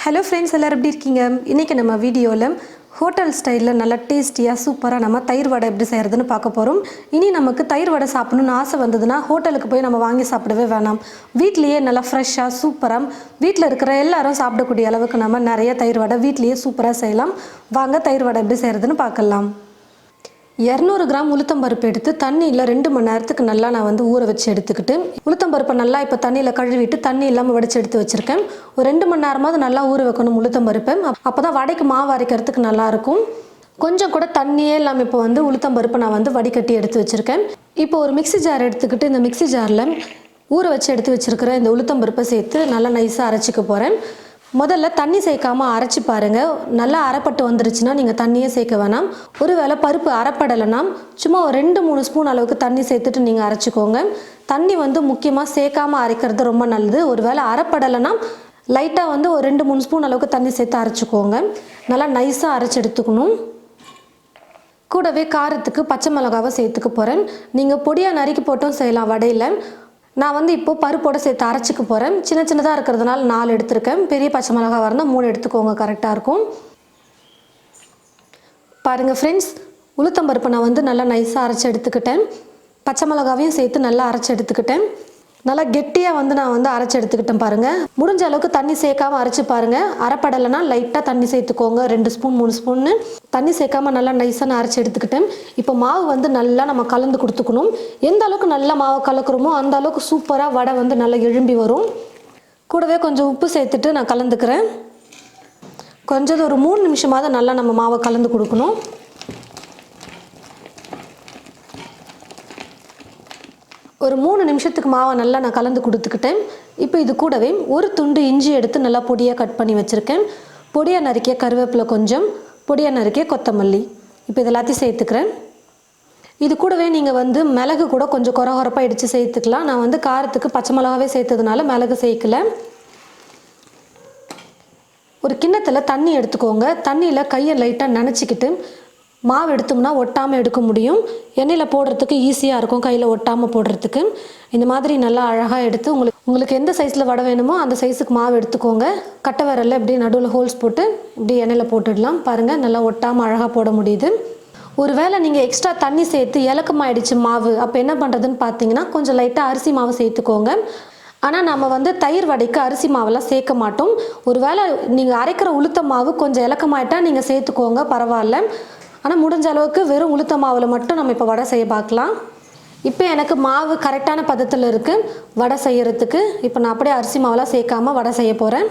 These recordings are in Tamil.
ஹலோ ஃப்ரெண்ட்ஸ், எல்லோரும் எப்படி இருக்கீங்க? இன்றைக்கி நம்ம வீடியோவில் ஹோட்டல் ஸ்டைலில் நல்லா டேஸ்டியாக சூப்பராக நம்ம தயிர் வடை எப்படி செய்கிறதுன்னு பார்க்க போகிறோம். இனி நமக்கு தயிர் வடை சாப்பிடணுன்னு ஆசை வந்ததுன்னா ஹோட்டலுக்கு போய் நம்ம வாங்கி சாப்பிடவே வேணாம். வீட்லேயே நல்லா ஃப்ரெஷ்ஷாக சூப்பராக வீட்டில் இருக்கிற எல்லாரும் சாப்பிடக்கூடிய அளவுக்கு நம்ம நிறைய தயிர் வடை வீட்லேயே சூப்பராக செய்யலாம். வாங்க தயிர் வடை எப்படி செய்கிறதுன்னு பார்க்கலாம். 200 கிராம் உளுத்தம்பருப்பு எடுத்து தண்ணியில் 2 மணி நேரத்துக்கு நல்லா நான் ஊற வச்சு எடுத்துக்கிட்டு, உளுத்தம்பருப்பை நல்லா இப்போ தண்ணியில் கழுவிட்டு தண்ணி இல்லாமல் வடித்து எடுத்து வச்சுருக்கேன். ஒரு 2 மணி நேரமாவது நல்லா ஊற வைக்கணும் உளுத்தம்பருப்பை. அப்போ தான் வடைக்கு மாவு அரைக்கிறதுக்கு நல்லாயிருக்கும். கொஞ்சம் கூட தண்ணியே இல்லாமல் இப்போ உளுத்தம்பருப்பை நான் வடிகட்டி எடுத்து வச்சுருக்கேன். இப்போ ஒரு மிக்ஸி ஜார் எடுத்துக்கிட்டு இந்த மிக்ஸி ஜாரில் ஊற வச்சு எடுத்து வச்சுருக்கிற இந்த உளுத்தம்பருப்பை சேர்த்து நல்லா நைஸாக அரைச்சிக்க போகிறேன். முதல்ல தண்ணி சேர்க்காமல் அரைச்சி பாருங்கள். நல்லா அரைப்பட்டு வந்துருச்சுன்னா நீங்கள் தண்ணியே சேர்க்க வேணாம். ஒருவேளை பருப்பு அரைப்படலைன்னா சும்மா ஒரு 2-3 ஸ்பூன் அளவுக்கு தண்ணி சேர்த்துட்டு நீங்கள் அரைச்சிக்கோங்க. தண்ணி முக்கியமாக சேர்க்காமல் அரைக்கிறது ரொம்ப நல்லது. ஒருவேளை அரைப்படலைன்னா லைட்டாக ஒரு 2-3 ஸ்பூன் அளவுக்கு தண்ணி சேர்த்து அரைச்சிக்கோங்க. நல்லா நைஸாக அரைச்சி எடுத்துக்கணும். கூடவே காரத்துக்கு பச்சை மிளகாவை சேர்த்துக்க போகிறேன். நீங்கள் பொடியாக நறுக்கி போட்டும் செய்யலாம் வடையில். நான் இப்போது பருப்போடு சேர்த்து அரைச்சிக்க போகிறேன். சின்ன சின்னதாக இருக்கிறதுனால 4 எடுத்திருக்கேன். பெரிய பச்சை மிளகாய் இருந்தால் 3 எடுத்துக்கோங்க, கரெக்டாக இருக்கும். பாருங்கள் ஃப்ரெண்ட்ஸ், உளுத்தம்பருப்பை நான் நல்லா நைஸாக அரைச்சி எடுத்துக்கிட்டேன். பச்சை மிளகாவையும் சேர்த்து நல்லா அரைச்சி எடுத்துக்கிட்டேன். நல்லா கெட்டியாக நான் அரைச்சி எடுத்துக்கிட்டேன். பாருங்கள், முடிஞ்ச அளவுக்கு தண்ணி சேர்க்காமல் அரைச்சி பாருங்கள். அரைப்படலைன்னா லைட்டாக தண்ணி சேர்த்துக்கோங்க. 2 ஸ்பூன் 3 ஸ்பூன்னு தண்ணி சேர்க்காமல் நல்லா நைஸாக நான் அரைச்சி எடுத்துக்கிட்டேன். இப்போ மாவு நல்லா நம்ம கலந்து கொடுத்துக்கணும். எந்த அளவுக்கு நல்லா மாவை கலக்குறோமோ அந்த அளவுக்கு சூப்பராக வடை நல்லா எழும்பி வரும். கூடவே கொஞ்சம் உப்பு சேர்த்துட்டு நான் கலந்துக்கிறேன். கொஞ்சம் ஒரு 3 நிமிஷமாவது நல்லா நம்ம மாவை கலந்து கொடுக்கணும். ஒரு 3 நிமிஷத்துக்கு மாவை நல்லா நான் கலந்து கொடுத்துக்கிட்டேன். இப்போ இது கூடவே ஒரு துண்டு இஞ்சி எடுத்து நல்லா பொடியாக கட் பண்ணி வச்சுருக்கேன். பொடியாக நறுக்கிய கருவேப்பிலை, கொஞ்சம் பொடியாக நறுக்கிய கொத்தமல்லி, இப்போ இது எல்லாத்தையும் சேர்த்துக்கிறேன். இது கூடவே நீங்கள் மிளகு கூட கொஞ்சம் கொரகொரப்பாக இடித்து சேர்த்துக்கலாம். நான் காரத்துக்கு பச்சை மிளகாவே சேர்த்ததுனால மிளகு சேர்க்கல. ஒரு கிண்ணத்தில் தண்ணி எடுத்துக்கோங்க. தண்ணியில் கையை லைட்டாக நனைச்சிக்கிட்டு மாவு எடுத்தோம்னா ஒட்டாமல் எடுக்க முடியும். எண்ணெயில் போடுறதுக்கு ஈஸியாக இருக்கும், கையில் ஒட்டாமல் போடுறதுக்கு. இந்த மாதிரி நல்லா அழகாக எடுத்து உங்களுக்கு எந்த சைஸில் வடை வேணுமோ அந்த சைஸுக்கு மாவு எடுத்துக்கோங்க. கட்டை விரலில் இப்படி நடுவில் ஹோல்ஸ் போட்டு இப்படி எண்ணெயில் போட்டுடலாம். பாருங்கள், நல்லா ஒட்டாமல் அழகாக போட முடியுது. ஒருவேளை நீங்கள் எக்ஸ்ட்ரா தண்ணி சேர்த்து இலக்கமாயிடுச்சு மாவு, அப்போ என்ன பண்ணுறதுன்னு பார்த்தீங்கன்னா கொஞ்சம் லைட்டாக அரிசி மாவு சேர்த்துக்கோங்க. ஆனால் நம்ம தயிர் வடைக்கு அரிசி மாவெல்லாம் சேர்க்க மாட்டோம். ஒருவேளை நீங்கள் அரைக்கிற உளுத்த மாவு கொஞ்சம் இலக்கமாயிட்டால் நீங்கள் சேர்த்துக்கோங்க, பரவாயில்ல. ஆனால் முடிஞ்ச அளவுக்கு வெறும் உளுத்த மாவில் மட்டும் நம்ம இப்போ வடை செய்ய பார்க்கலாம். இப்போ எனக்கு மாவு கரெக்டான பதத்தில் இருக்குது வடை செய்கிறதுக்கு. இப்போ நான் அப்படியே அரிசி மாவெல்லாம் சேர்க்காமல் வடை செய்ய போகிறேன்.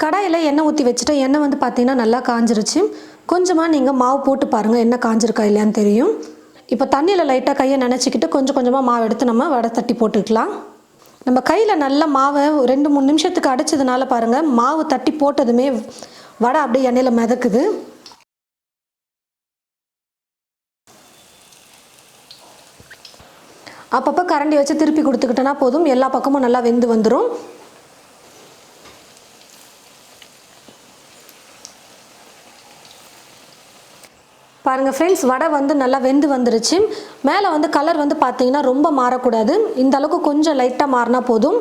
கடாயில் எண்ணெய் ஊற்றி வச்சுட்டு எண்ணெய் பார்த்தீங்கன்னா நல்லா காஞ்சிருச்சு. கொஞ்சமாக நீங்கள் மாவு போட்டு பாருங்கள், எண்ணெய் காஞ்சிருக்கா இல்லையான்னு தெரியும். இப்போ தண்ணியில் லைட்டாக கையை நினச்சிக்கிட்டு கொஞ்சம் கொஞ்சமாக மாவு எடுத்து நம்ம வடை தட்டி போட்டுக்கலாம். நம்ம கையில் நல்லா மாவை 2-3 நிமிஷத்துக்கு அடைச்சதுனால பாருங்கள், மாவு தட்டி போட்டதுமே வடை அப்படியே எண்ணெயில் மிதக்குது. அப்பப்போ கரண்டி வச்சு திருப்பி கொடுத்துக்கிட்டோன்னா போதும், எல்லா பக்கமும் நல்லா வெந்து வந்துடும். பாருங்கள் ஃப்ரெண்ட்ஸ், வடை நல்லா வெந்து வந்துருச்சு. மேலே கலர் பார்த்தீங்கன்னா ரொம்ப மாறக்கூடாது. இந்த அளவுக்கு கொஞ்சம் லைட்டாக மாறினா போதும்.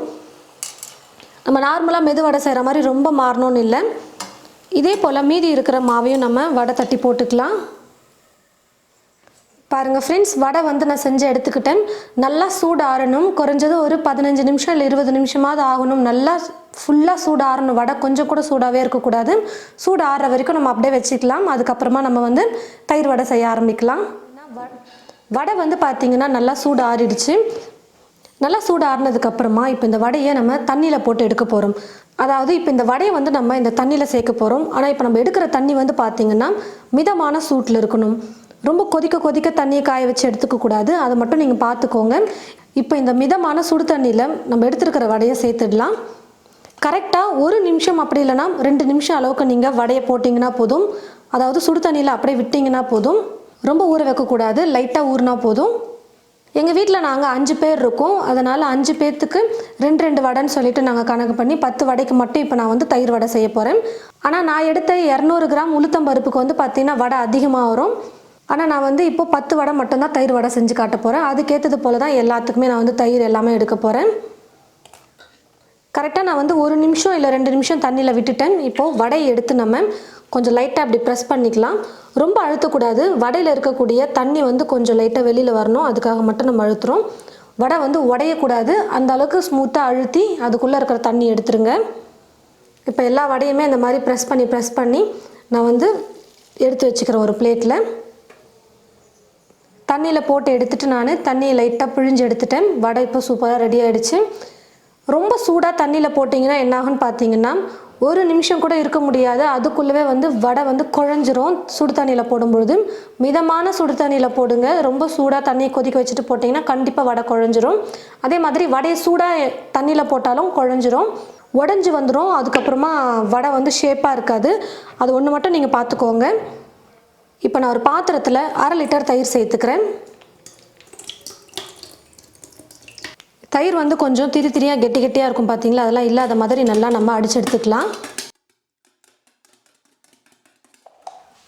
நம்ம நார்மலாக மெது வடை செய்கிற மாதிரி ரொம்ப மாறணும்னு இல்லை. இதே போல் மீதி இருக்கிற மாவையும் நம்ம வடை தட்டி போட்டுக்கலாம். பாருங்கள் ஃப்ரெண்ட்ஸ், வடை நான் செஞ்சு எடுத்துக்கிட்டேன். நல்லா சூடு ஆறணும். குறைஞ்சது ஒரு 15 நிமிஷம் இல்லை 20 நிமிஷமாவது ஆகணும். நல்லா ஃபுல்லாக சூடு ஆறணும். வடை கொஞ்சம் கூட சூடாகவே இருக்கக்கூடாது. சூடு ஆறுற வரைக்கும் நம்ம அப்படியே வச்சுக்கலாம். அதுக்கப்புறமா நம்ம தயிர் வடை செய்ய ஆரம்பிக்கலாம். வடை பார்த்திங்கன்னா நல்லா சூடு ஆறிடுச்சு. நல்லா சூடு ஆறினதுக்கப்புறமா இப்போ இந்த வடையை நம்ம தண்ணியில் போட்டு எடுக்க போகிறோம். அதாவது இப்போ இந்த வடையை நம்ம இந்த தண்ணியில் சேர்க்க போகிறோம். ஆனால் இப்போ நம்ம எடுக்கிற தண்ணி பார்த்திங்கன்னா மிதமான சூட்டில் இருக்கணும். ரொம்ப கொதிக்க தண்ணியை காய வச்சு எடுத்துக்கக்கூடாது. அதை மட்டும் நீங்கள் பார்த்துக்கோங்க. இப்போ இந்த மிதமான சுடு தண்ணியில் நம்ம எடுத்துருக்கிற வடையை சேர்த்துடலாம். கரெக்டாக 1 நிமிஷம், அப்படி இல்லைனா 2 நிமிஷம் அளவுக்கு நீங்கள் வடையை போட்டிங்கன்னா போதும். அதாவது சுடு தண்ணியில் அப்படியே விட்டிங்கன்னா போதும். ரொம்ப ஊற வைக்கக்கூடாது, லைட்டாக ஊறினா போதும். எங்கள் வீட்டில் நாங்கள் 5 பேர் இருக்கோம். அதனால் 5 பேர்த்துக்கு 2 வடைன்னு சொல்லிட்டு நாங்கள் கணக்கு பண்ணி 10 வடைக்கு மட்டும் இப்போ நான் தயிர் வடை செய்ய போகிறேன். ஆனால் நான் எடுத்த 200 கிராம் உளுத்தம்பருப்புக்கு பார்த்திங்கன்னா வடை அதிகமாக வரும். ஆனால் நான் இப்போ 10 வடை மட்டும்தான் தயிர் வடை செஞ்சு காட்ட போகிறேன். அதுக்கேற்றது போல் தான் எல்லாத்துக்குமே நான் தயிர் எல்லாமே எடுக்க போகிறேன். கரெக்டாக நான் வந்து 1 நிமிஷம் இல்லை 2 நிமிஷம் தண்ணியில் விட்டுட்டேன். இப்போது வடையை எடுத்து நம்ம கொஞ்சம் லைட்டாக அப்படி ப்ரெஸ் பண்ணிக்கலாம். ரொம்ப அழுத்தக்கூடாது. வடையில் இருக்கக்கூடிய தண்ணி வந்து கொஞ்சம் லைட்டாக வெளியில் வரணும். அதுக்காக மட்டும் நம்ம அழுத்துறோம். வடை வந்து உடையக்கூடாது. அந்த அளவுக்கு ஸ்மூத்தாக அழுத்தி அதுக்குள்ளே இருக்கிற தண்ணி எடுத்துருங்க. இப்போ எல்லா வடையுமே இந்த மாதிரி ப்ரெஸ் பண்ணி நான் வந்து எடுத்து வச்சுக்கிறேன் ஒரு பிளேட்டில். தண்ணியில் போட்டு எடுத்துகிட்டு நான் தண்ணியை லைட்டாக பிழிஞ்சு எடுத்துட்டேன். வடை இப்போ சூப்பராக ரெடி ஆகிடுச்சு. ரொம்ப சூடாக தண்ணியில் போட்டிங்கன்னா என்னாகுன்னு பார்த்தீங்கன்னா 1 நிமிஷம் கூட இருக்க முடியாது. அதுக்குள்ளவே வந்து வடை வந்து குழஞ்சிரும். சுடு தண்ணியில் போடும்பொழுது மிதமான சுடு தண்ணியில் போடுங்க. ரொம்ப சூடாக தண்ணியை கொதிக்க வச்சுட்டு போட்டிங்கன்னா கண்டிப்பாக வடை குழஞ்சிரும். அதே மாதிரி வடையை சூடாக தண்ணியில் போட்டாலும் குழஞ்சிரும், உடஞ்சி வந்துடும். அதுக்கப்புறமா வடை வந்து ஷேப்பாக இருக்காது. அது ஒன்று மட்டும் நீங்கள் பார்த்துக்கோங்க. இப்போ நான் ஒரு பாத்திரத்தில் 1/2 லிட்டர் தயிர் சேர்த்துக்கிறேன். தயிர் வந்து கொஞ்சம் திரியாக கெட்டியாக இருக்கும் பார்த்தீங்களா, அதெல்லாம் இல்லாத மாதிரி நல்லா நம்ம அடித்து எடுத்துக்கலாம்.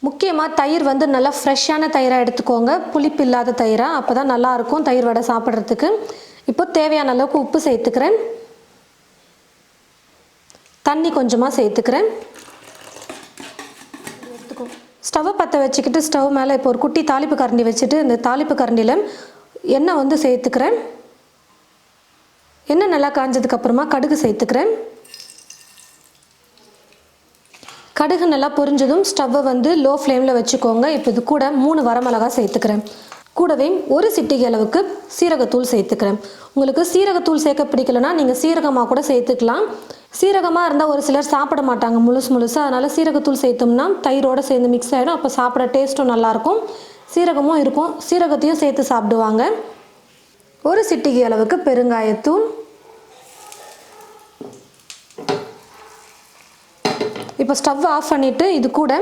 முக்கியமாக தயிர் வந்து நல்லா ஃப்ரெஷ்ஷான தயிராக எடுத்துக்கோங்க, புளிப்பு இல்லாத தயிராக. அப்போ தான் நல்லாயிருக்கும் தயிர் வடை சாப்பிட்றதுக்கு. இப்போ தேவையான அளவுக்கு உப்பு சேர்த்துக்கிறேன். தண்ணி கொஞ்சமாக சேர்த்துக்கிறேன். ஸ்டவ்வை பற்ற வச்சுக்கிட்டு ஸ்டவ் மேலே இப்போ ஒரு குட்டி தாளிப்பு கரண்டி வச்சுட்டு இந்த தாளிப்பு கரண்டியில் எண்ணெய் வந்து சேர்த்துக்கிறேன். எண்ணெய் நல்லா காஞ்சதுக்கப்புறமா கடுகு சேர்த்துக்கிறேன். கடுகு நல்லா பொரிஞ்சதும் ஸ்டவ்வை வந்து லோ ஃப்ளேமில் வச்சுக்கோங்க. இப்போ இது கூட 3 வரமிளகா சேர்த்துக்கிறேன். கூடவே 1 சிட்டிகை அளவுக்கு சீரகத்தூள் சேர்த்துக்கிறேன். உங்களுக்கு சீரகத்தூள் சேர்க்க பிடிக்கலனா நீங்கள் சீரகமாக கூட சேர்த்துக்கலாம். சீரகமாக இருந்தால் ஒரு சிலர் சாப்பிட மாட்டாங்க முழுசாக. அதனால் சீரகத்தூள் சேர்த்தோம்னா தயிரோடு சேர்ந்து மிக்ஸ் ஆகிடும். அப்போ சாப்பிட டேஸ்ட்டும் நல்லாயிருக்கும், சீரகமும் இருக்கும். சீரகத்தையும் சேர்த்து சாப்பிடுவாங்க. 1 சிட்டிகை அளவுக்கு பெருங்காயத்தூள். இப்போ ஸ்டவ் ஆஃப் பண்ணிவிட்டு இது கூட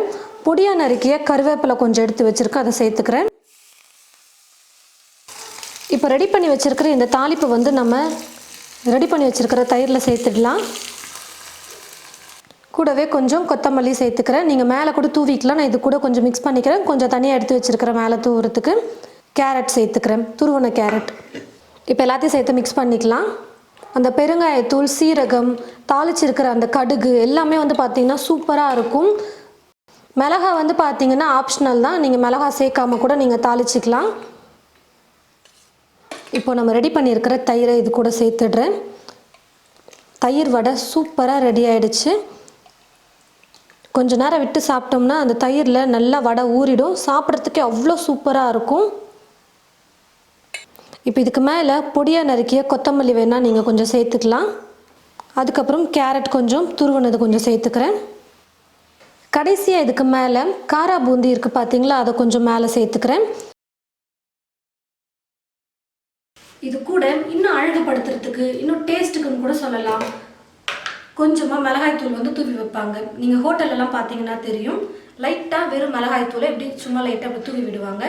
பொடியாக நறுக்கிய கருவேப்பிலை கொஞ்சம் எடுத்து வச்சுருக்கேன், அதை சேர்த்துக்கிறேன். இப்போ ரெடி பண்ணி வச்சுருக்கிற இந்த தாளிப்பு வந்து நம்ம ரெடி பண்ணி வச்சுருக்கிற தயிரில் சேர்த்துடலாம். கூடவே கொஞ்சம் கொத்தமல்லி சேர்த்துக்கிறேன். நீங்கள் மேலே கூட தூவிக்கலாம். நான் இது கூட கொஞ்சம் மிக்ஸ் பண்ணிக்கிறேன். கொஞ்சம் தனியாக எடுத்து வச்சுருக்கிறேன் மேலே தூவுறதுக்கு. கேரட் சேர்த்துக்கிறேன், துருவன கேரட். இப்போ எல்லாத்தையும் சேர்த்து மிக்ஸ் பண்ணிக்கலாம். அந்த பெருங்காயத்தூள், சீரகம், தாளிச்சிருக்கிற அந்த கடுகு எல்லாமே வந்து பார்த்திங்கன்னா சூப்பராக இருக்கும். மிளகா வந்து பார்த்திங்கன்னா ஆப்ஷனல் தான், நீங்கள் மிளகா சேர்க்காம கூட நீங்கள் தாளிச்சிக்கலாம். இப்போ நம்ம ரெடி பண்ணியிருக்கிற தயிரை இது கூட சேர்த்துடுறேன். தயிர் வடை சூப்பராக ரெடி ஆகிடுச்சு. கொஞ்ச நேரம் விட்டு சாப்பிட்டோம்னா அந்த தயிரில் நல்லா வடை ஊறிடும். சாப்பிட்றதுக்கே அவ்வளோ சூப்பராக இருக்கும். இப்போ இதுக்கு மேலே பொடியாக நறுக்கிய கொத்தமல்லி வேணால் நீங்கள் கொஞ்சம் சேர்த்துக்கலாம். அதுக்கப்புறம் கேரட் கொஞ்சம் துருவனது கொஞ்சம் சேர்த்துக்கிறேன். கடைசியாக இதுக்கு மேலே காரா பூந்தி இருக்குது பார்த்தீங்களா, அதை கொஞ்சம் மேலே சேர்த்துக்கிறேன். இது கூட இன்னும் அழகுபடுத்துறதுக்கு, இன்னும் டேஸ்ட்டுக்குன்னு கூட சொல்லலாம், கொஞ்சமாக மிளகாய்த்தூள் வந்து தூவி வைப்பாங்க. நீங்கள் ஹோட்டலெல்லாம் பார்த்தீங்கன்னா தெரியும், லைட்டாக வெறும் மிளகாய்த்தூளை இப்படி சும்மா லைட்டாக அப்படி தூவி விடுவாங்க.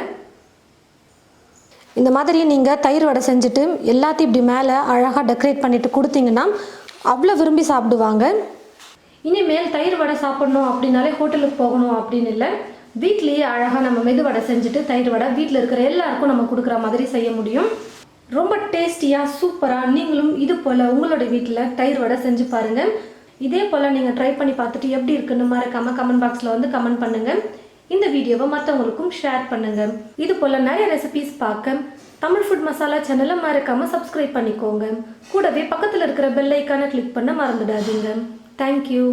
இந்த மாதிரி நீங்கள் தயிர் வடை செஞ்சுட்டு எல்லாத்தையும் இப்படி மேலே அழகாக டெக்கரேட் பண்ணிவிட்டு கொடுத்தீங்கன்னா அவ்வளோ விரும்பி சாப்பிடுவாங்க. இனிமேல் தயிர் வடை சாப்பிட்ணும் அப்படின்னாலே ஹோட்டலுக்கு போகணும் அப்படின்னு இல்லை, வீட்லேயே அழகாக நம்ம மெது வடை செஞ்சுட்டு தயிர் வடை வீட்டில் இருக்கிற எல்லாருக்கும் நம்ம கொடுக்குற மாதிரி செய்ய முடியும். ரொம்ப டேஸ்டியாக சூப்பராக நீங்களும் இது போல் உங்களோட வீட்டில் தயிர் வடை செஞ்சு பாருங்கள். இதே போல் நீங்கள் ட்ரை பண்ணி பார்த்துட்டு எப்படி இருக்குன்னு மறக்காமல் கமெண்ட் பாக்ஸில் வந்து கமெண்ட் பண்ணுங்கள். இந்த வீடியோவை மற்றவங்களுக்கும் ஷேர் பண்ணுங்கள். இது போல் நிறைய ரெசிபீஸ் பார்க்க தமிழ் ஃபுட் மசாலா சேனலை மறக்காமல் சப்ஸ்கிரைப் பண்ணிக்கோங்க. கூடவே பக்கத்தில் இருக்கிற பெல் ஐக்கானை கிளிக் பண்ண மறந்துடாதீங்க. தேங்க்யூ.